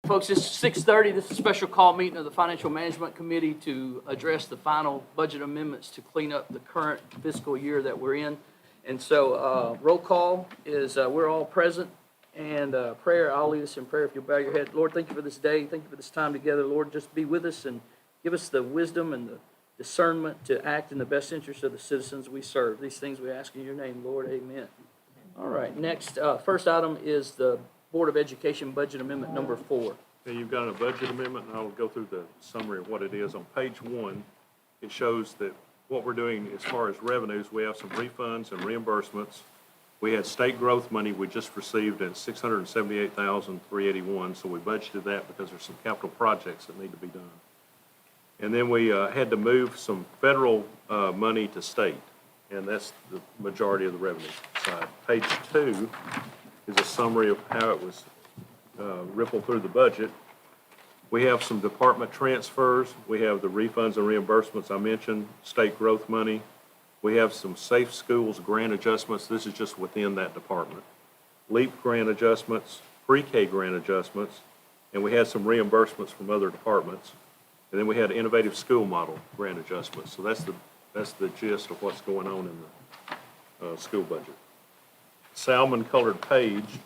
Folks, it's 6:30. This is a special call meeting of the Financial Management Committee to address the final budget amendments to clean up the current fiscal year that we're in. And so roll call is we're all present, and prayer, I'll lead us in prayer if you'll bow your head. Lord, thank you for this day. Thank you for this time together. Lord, just be with us and give us the wisdom and the discernment to act in the best interest of the citizens we serve. These things we ask in your name, Lord. Amen. All right, next, first item is the Board of Education Budget Amendment number 4. Okay, you've got a budget amendment, and I'll go through the summary of what it is. On page 1, it shows that what we're doing as far as revenues, we have some refunds and reimbursements. We had state growth money we just received at $678,381, so we budgeted that because there's some capital projects that need to be done. And then we had to move some federal money to state, and that's the majority of the revenue side. Page 2 is a summary of how it was rippled through the budget. We have some department transfers. We have the refunds and reimbursements I mentioned, state growth money. We have some safe schools grant adjustments. This is just within that department. LEAP grant adjustments, pre-K grant adjustments, and we had some reimbursements from other departments. And then we had innovative school model grant adjustments. So that's the gist of what's going on in the school budget. Salmon colored page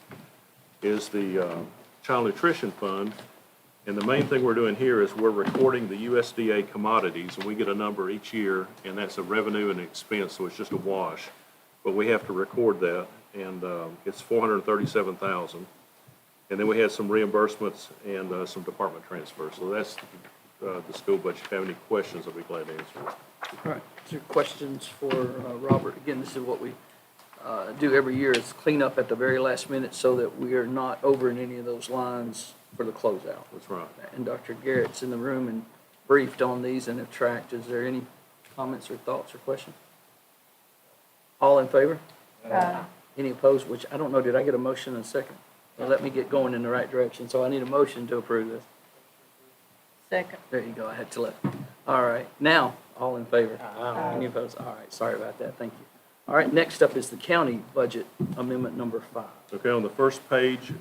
is the Child Nutrition Fund, and the main thing we're doing here is we're recording the USDA commodities, and we get a number each year, and that's a revenue and expense, so it's just a wash. But we have to record that, and it's $437,000. And then we had some reimbursements and some department transfers. So that's the school budget. If you have any questions, I'll be glad to answer. All right, is there questions for Robert? Again, this is what we do every year, is clean up at the very last minute so that we are not over in any of those lines for the closeout. That's right. And Dr. Garrett's in the room and briefed on these and have tracked. Is there any comments or thoughts or questions? All in favor? Any opposed? Which, I don't know, did I get a motion in a second? Well, let me get going in the right direction. So I need a motion to approve this. Second. There you go, I had to let. All right, now, all in favor? Any opposed? All right, sorry about that, thank you. All right, next up is the county budget amendment number 5. Okay, on the first page,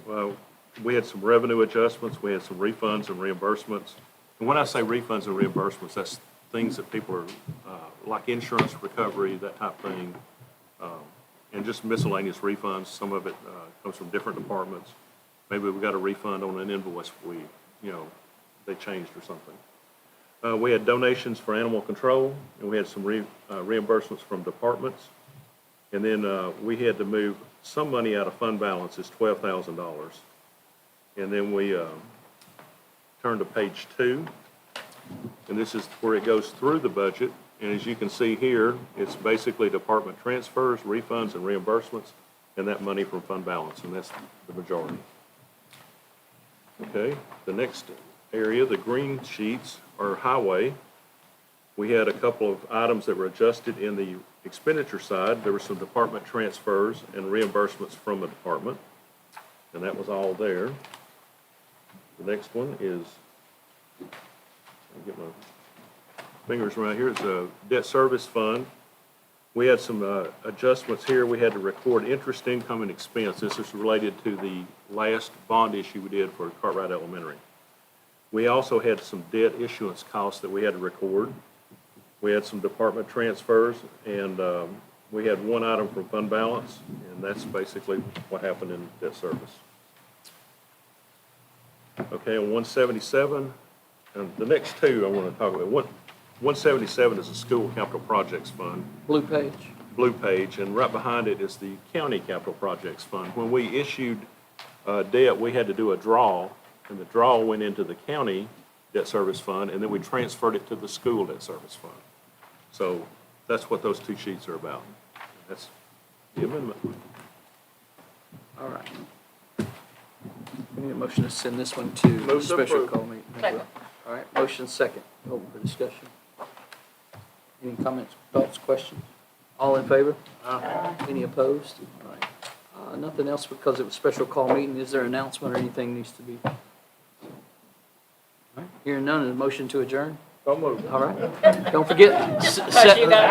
we had some revenue adjustments, we had some refunds and reimbursements. And when I say refunds and reimbursements, that's things that people are, like insurance recovery, that type of thing, and just miscellaneous refunds. Some of it comes from different departments. Maybe we got a refund on an invoice they changed or something. We had donations for animal control, and we had some reimbursements from departments. And then we had to move some money out of fund balance, it's $12,000. And then we turn to page 2, and this is where it goes through the budget. And as you can see here, it's basically department transfers, refunds, and reimbursements, and that money from fund balance, and that's the majority. Okay, the next area, the green sheets, are highway. We had a couple of items that were adjusted in the expenditure side. There were some department transfers and reimbursements from the department, and that was all there. The next one is, I'll get my fingers around here, it's a debt service fund. We had some adjustments here. We had to record interest income and expense. This is related to the last bond issue we did for Cartwright Elementary. We also had some debt issuance costs that we had to record. We had some department transfers, and we had one item from fund balance, and that's basically what happened in debt service. Okay, on 177, and the next two I want to talk about. 177 is the School Capital Projects Fund. Blue page. Blue page, and right behind it is the County Capital Projects Fund. When we issued debt, we had to do a draw, and the draw went into the county debt service fund, and then we transferred it to the school debt service fund. So that's what those two sheets are about. That's the amendment. All right. We need a motion to send this one to Move to special approve. call meeting. Second. All right, motion second. Open for discussion. Any comments, thoughts, questions? All in favor? Any opposed? All right. Nothing else because it was a special call meeting. Is there an announcement or anything needs to be? All right. Hearing none, is a motion to adjourn? So moved. All right. Don't forget. Because you got